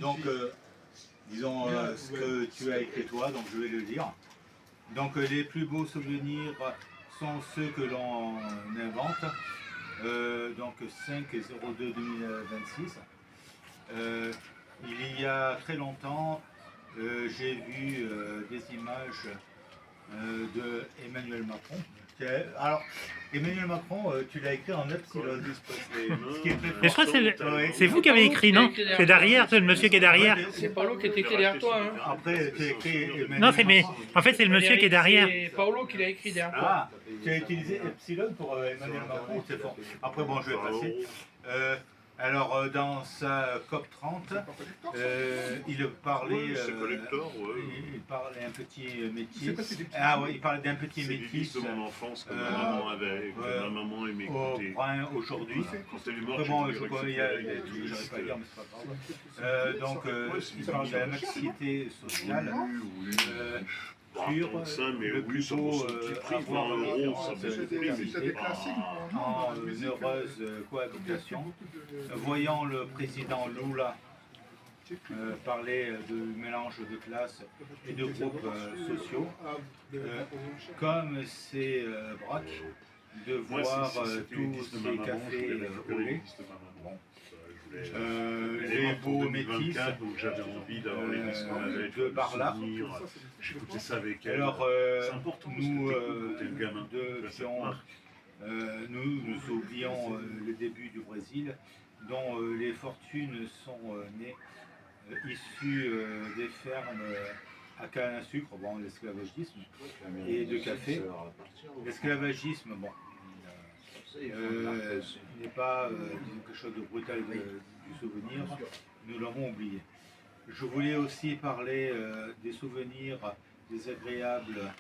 Donc, disons ce que tu as écrit toi, donc je vais le lire. Donc, les plus beaux souvenirs sont ceux que l'on invente. Donc, 5/02/2026. Il y a très longtemps, j'ai vu des images de Emmanuel Macron. Alors, Emmanuel Macron, tu l'as écrit en epsilon. Ce qui est très Mais je crois que c'est vous qui avez écrit, non? C'est derrière, c'est le monsieur qui est derrière. C'est Paolo qui est écrit derrière toi. Hein. Après, tu as écrit Emmanuel Non, mais en fait, c'est le monsieur qui est derrière. C'est Paolo qui l'a écrit derrière toi. Ah, tu as utilisé epsilon pour Emmanuel Macron, c'est fort. Après, bon, je vais passer. Alors, dans sa COP30, il parlait, il parlait un petit métis. Ah oui, il parlait d'un petit métis. De mon enfance que ma maman avait, que ma maman aimait écouter. Au brun aujourd'hui. Quand elle est morte, Vraiment, j'ai j'arrive pas à dire, mais c'est pas grave. Donc, il parle de la mixité sociale. Sur le plus beau avoir en heureuse cohabitation. Voyant le président Lula parler de mélange de classes et de groupes sociaux, comme c'est braque de voir tous ces cafés roulés. Les beaux métis j'avais envie d'avoir de Barla. J'écoutais ça avec elle. Alors, nous, nous oublions le début du Brésil, dont les fortunes sont nées issues des fermes à canne à sucre, bon, l'esclavagisme, et de café. L'esclavagisme, bon, n'est pas quelque chose de brutal du souvenir, nous l'avons oublié. Je voulais aussi parler des souvenirs désagréables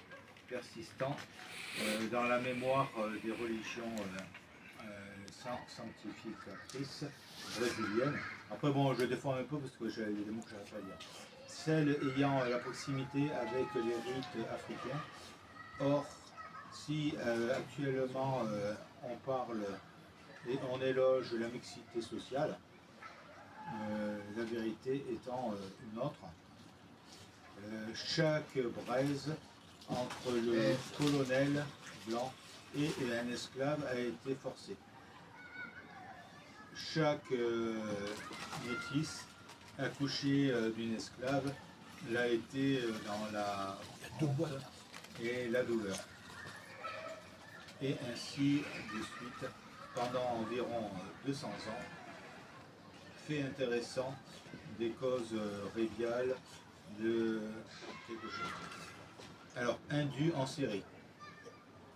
persistants dans la mémoire des religions sanctificatrices brésiliennes. Après, bon, je défends un peu parce que j'ai des mots que je n'arrive pas à dire. Celles ayant la proximité avec les rites africains. Or, si actuellement on parle et on éloge la mixité sociale, la vérité étant une autre. Chaque braise entre le colonel blanc et un esclave a été forcée. Chaque métis accouché d'une esclave l'a été dans la honte et la douleur. Et ainsi de suite pendant environ 200 ans. Fait intéressant des causes réviales de quelque chose. Alors, indus en série.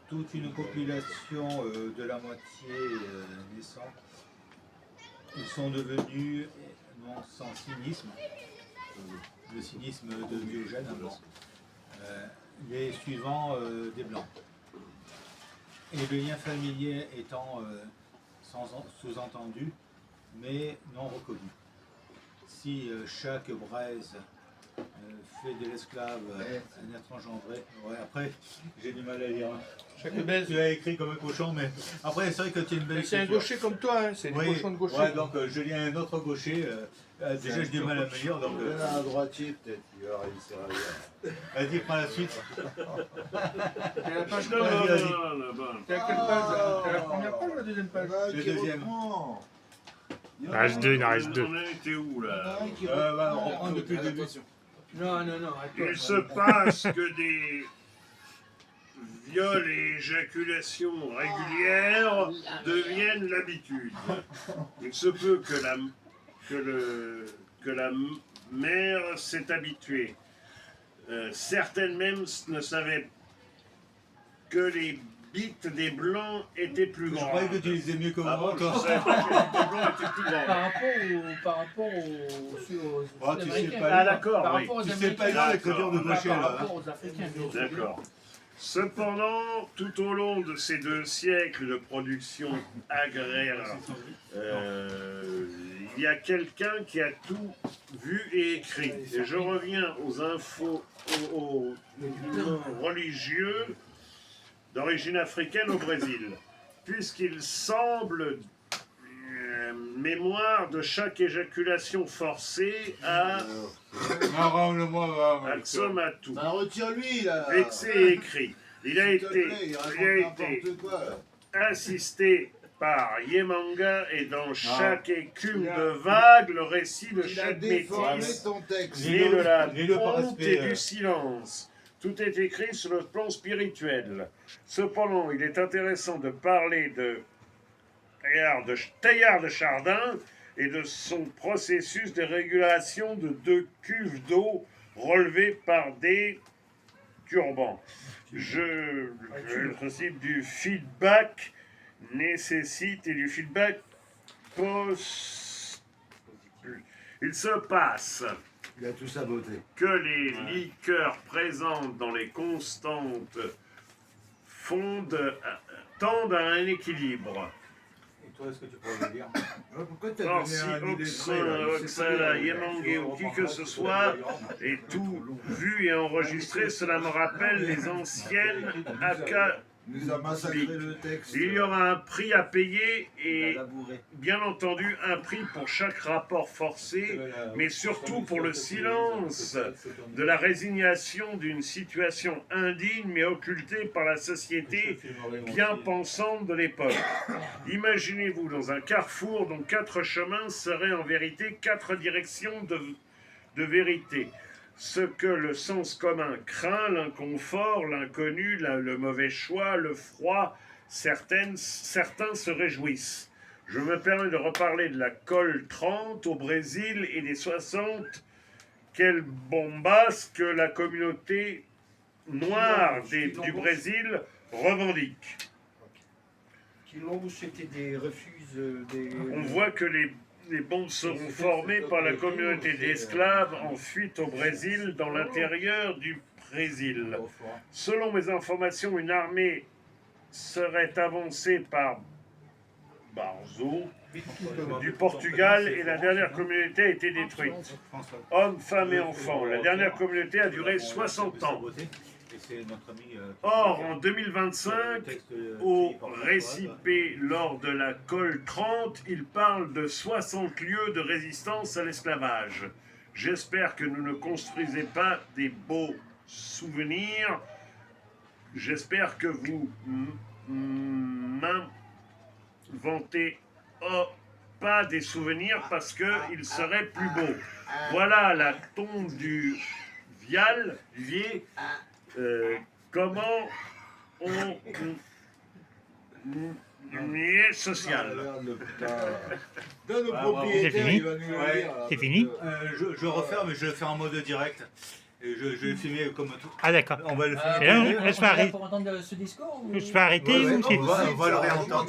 Toute une population de la moitié naissante, ils sont devenus, non sans cynisme, le cynisme de Diogène, les suivants des Blancs. Et le lien familier étant sous-entendu, mais non reconnu. Si chaque braise fait de l'esclave un être engendré, ouais, après j'ai du mal à lire. Chaque baise. Tu as écrit comme un cochon, mais après c'est vrai que tu es une belle C'est un gaucher comme toi, hein. C'est des cochons de gaucher. Ouais, donc je lis un autre gaucher. Déjà j'ai du mal à me lire, donc. Un droitier peut-être, il va réussir à lire. Vas-y, prends la suite. C'est la page Là-bas, là-bas. T'es à quelle page là? C'est la première page ou la deuxième page? Le deuxième. Reste deux, il en reste deux. On a été où là? On reprend depuis le début. Non, attends. Il se passe que des viols et éjaculations régulières deviennent l'habitude. Il se peut que la mère s'est habituée. Certaines même ne savaient que les bites des blancs étaient plus Je grands. croyais que tu lisais mieux que moi, Je toi. savais pas que les bites des blancs étaient plus grands. Par rapport aux Oh, tu sais Américains. pas. Ah d'accord, Par oui. rapport aux Tu sais pas Américains. lire l'écriture de gaucher, Par là. rapport aux Africains. D'accord. Cependant, tout au long de ces 2 siècles de production agraire, il y a quelqu'un qui a tout vu et écrit. Et je reviens aux infos, aux religieux d'origine africaine au Brésil, puisqu'il semble mémoire de chaque éjaculation forcée à Atsomatu. Bah, retire-lui, là. Vexé et écrit. Il a S'il te été, plaît, il il a raconte été n'importe quoi. assisté par Yemanga et dans chaque écume de vague, le récit de Il a chaque déformé métis, ton texte. né de la Lis-le par honte respect, et du silence. Tout est écrit sur le plan spirituel. Cependant, il est intéressant de parler de Teilhard de Chardin et de son processus de régulation de 2 cuves d'eau relevées par des turbans. Le principe du feedback nécessite et du feedback post. Il se passe Il a tout saboté. que les liqueurs présentes dans les constantes tendent à un équilibre. Et toi, est-ce que tu pourrais le dire? Pourquoi t'as Or, donné si un illettré, là? Il sait pas Oxala, lire. Yemangé ou qui que ce soit, et tout vu et enregistré, cela me rappelle les anciennes Aka. Il nous a massacré le texte. Il y aura un prix à payer Il et a labouré. bien entendu un prix pour chaque rapport forcé, mais surtout pour le silence de la résignation d'une situation indigne mais occultée par la société bien pensante de l'époque. Imaginez-vous dans un carrefour dont 4 chemins seraient en vérité 4 directions de vérité. Ce que le sens commun craint, l'inconfort, l'inconnu, le mauvais choix, le froid, certains se réjouissent. Je me permets de reparler de la colle 30 au Brésil et des 60. Quelle bombasse que la communauté noire du Brésil revendique. Quilombo, c'était des refuses, des... On voit que les bombes seront formées par la communauté d'esclaves en fuite au Brésil, dans l'intérieur du Brésil. Selon mes informations, une armée serait avancée par Barzo du Portugal et la dernière communauté a été détruite. Hommes, femmes et enfants. La dernière communauté a duré 60 ans. Or, en 2025, au récipé lors de la colle 30, il parle de 60 lieux de résistance à l'esclavage. J'espère que nous ne construisez pas des beaux souvenirs. J'espère que vous m'inventez pas des souvenirs parce qu'ils seraient plus beaux. Voilà la tombe du Vivier. Comment on est social. Donne au Ouais, propriétaire, c'est fini. il va nous le Ouais. dire. là. C'est fini? Je referme, mais je vais le faire en mode direct. Et je vais le filmer comme tout. Ah d'accord. On va le filmer. Et là, on laisse-moi est là arrêter. pour entendre ce discours ou... Je peux arrêter Ouais, ou c'est... on va le réentendre.